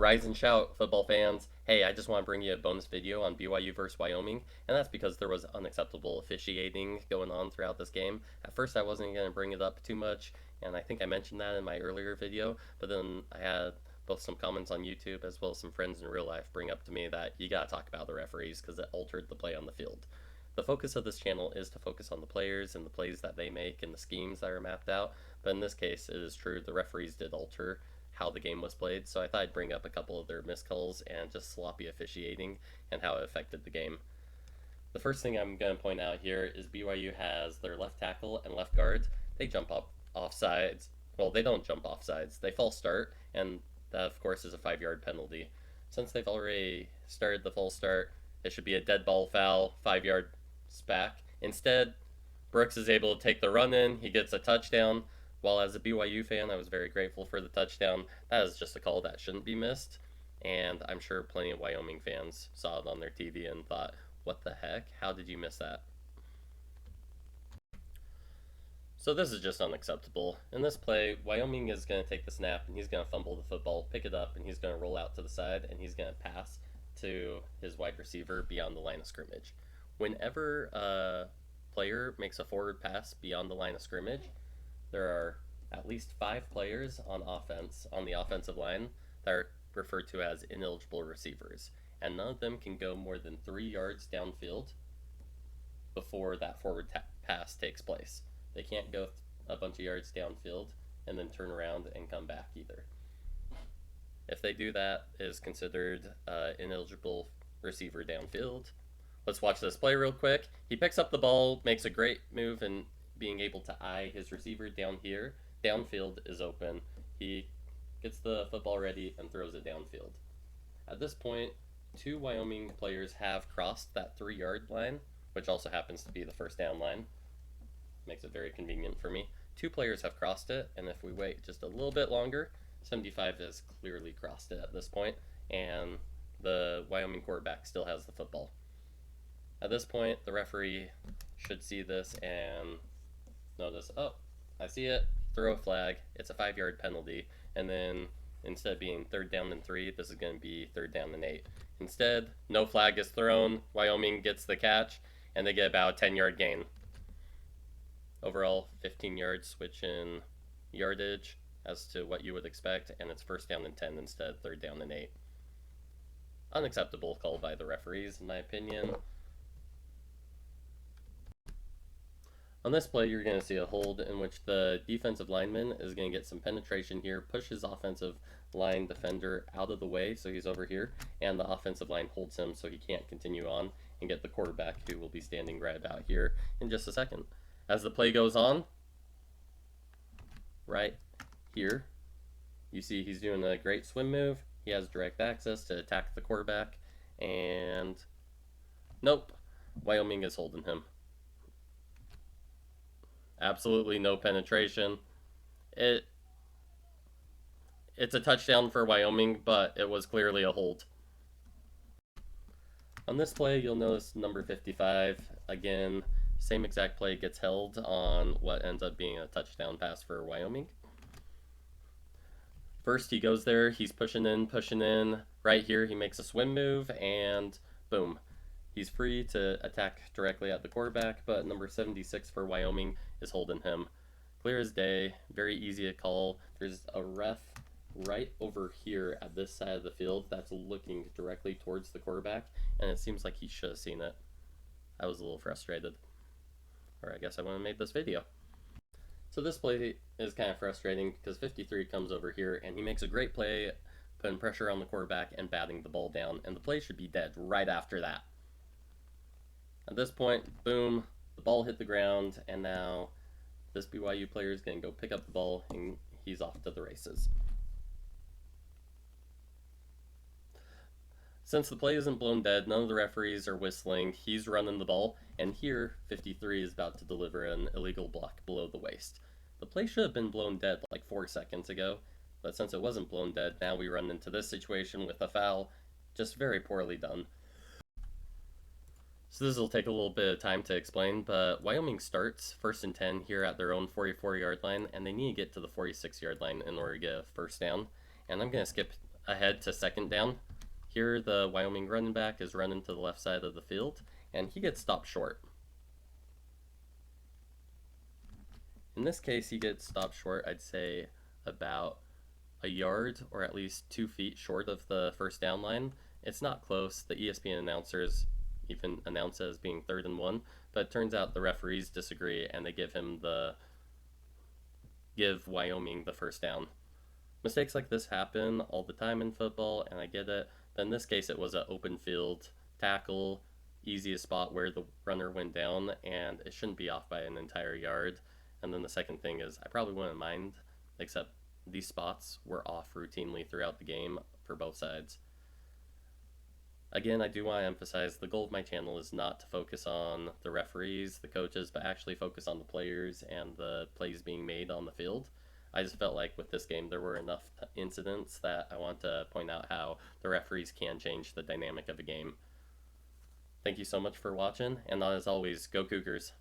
Rise and shout, football fans. Hey, I just want to bring you a bonus video on BYU versus Wyoming, and that's because there was unacceptable officiating going on throughout this game. At first, I wasn't going to bring it up too much, and I think I mentioned that in my earlier video, but then I had both some comments on YouTube as well as some friends in real life bring up to me that you gotta talk about the referees because it altered the play on the field. The focus of this channel is to focus on the players and the plays that they make and the schemes that are mapped out, but in this case, it is true the referees did alter how the game was played, so I thought I'd bring up a couple of their missed calls and just sloppy officiating and how it affected the game. The first thing I'm going to point out here is BYU has their left tackle and left guard. They jump up offsides. Well, they don't jump offsides. They false start, and that, of course, is a 5-yard penalty. Since they've already started the false start, it should be a dead ball foul, 5 yards back. Instead, Brooks is able to take the run in. He gets a touchdown. While as a BYU fan, I was very grateful for the touchdown. That is just a call that shouldn't be missed. And I'm sure plenty of Wyoming fans saw it on their TV and thought, what the heck? How did you miss that? So this is just unacceptable. In this play, Wyoming is going to take the snap and he's going to fumble the football, pick it up, and he's going to roll out to the side and he's going to pass to his wide receiver beyond the line of scrimmage. Whenever a player makes a forward pass beyond the line of scrimmage, there are at least 5 players on offense, on the offensive line, that are referred to as ineligible receivers, and none of them can go more than 3 yards downfield before that forward pass takes place. They can't go a bunch of yards downfield and then turn around and come back either. If they do that, it is considered ineligible receiver downfield. Let's watch this play real quick. He picks up the ball, makes a great move, and being able to eye his receiver down here. Downfield is open. He gets the football ready and throws it downfield. At this point, 2 Wyoming players have crossed that 3-yard line, which also happens to be the first down line. Makes it very convenient for me. 2 players have crossed it, and if we wait just a little bit longer, 75 has clearly crossed it at this point, and the Wyoming quarterback still has the football. At this point, the referee should see this and notice, oh, I see it, throw a flag, it's a 5-yard penalty, and then instead of being 3rd down and 3, this is going to be 3rd down and 8. Instead, no flag is thrown, Wyoming gets the catch, and they get about a 10-yard gain. Overall, 15 yards switch in yardage as to what you would expect, and it's 1st down and 10 instead of 3rd down and 8. Unacceptable call by the referees, in my opinion. On this play, you're going to see a hold in which the defensive lineman is going to get some penetration here, push his offensive line defender out of the way so he's over here, and the offensive line holds him so he can't continue on and get the quarterback, who will be standing right about here in just a second. As the play goes on, right here, you see he's doing a great swim move. He has direct access to attack the quarterback, and nope, Wyoming is holding him. Absolutely no penetration. It's a touchdown for Wyoming, but it was clearly a hold. On this play, you'll notice number 55, again, same exact play gets held on what ends up being a touchdown pass for Wyoming. First he goes there, he's pushing in. Right here he makes a swim move, and boom. He's free to attack directly at the quarterback, but number 76 for Wyoming is holding him. Clear as day, very easy to call. There's a ref right over here at this side of the field that's looking directly towards the quarterback, and it seems like he should have seen it. I was a little frustrated. Or I guess I wouldn't have made this video. So this play is kind of frustrating because 53 comes over here and he makes a great play, putting pressure on the quarterback and batting the ball down, and the play should be dead right after that. At this point, boom, the ball hit the ground, and now this BYU player is going to go pick up the ball and he's off to the races. Since the play isn't blown dead, none of the referees are whistling, he's running the ball, and here 53 is about to deliver an illegal block below the waist. The play should have been blown dead like 4 seconds ago, but since it wasn't blown dead, now we run into this situation with a foul, just very poorly done. So this will take a little bit of time to explain, but Wyoming starts 1st and 10 here at their own 44-yard line, and they need to get to the 46-yard line in order to get a 1st down. And I'm going to skip ahead to second down. Here, the Wyoming running back is running to the left side of the field, and he gets stopped short. In this case, he gets stopped short, I'd say about a yard or at least 2 feet short of the first down line. It's not close. The ESPN announcers even announce it as being 3rd and 1, but it turns out the referees disagree and they give Wyoming the first down. Mistakes like this happen all the time in football, and I get it. But in this case, it was an open field tackle, easiest spot where the runner went down, and it shouldn't be off by an entire yard. And then the second thing is, I probably wouldn't mind, except these spots were off routinely throughout the game for both sides. Again, I do want to emphasize the goal of my channel is not to focus on the referees, the coaches, but actually focus on the players and the plays being made on the field. I just felt like with this game there were enough incidents that I want to point out how the referees can change the dynamic of a game. Thank you so much for watching, and as always, go Cougars!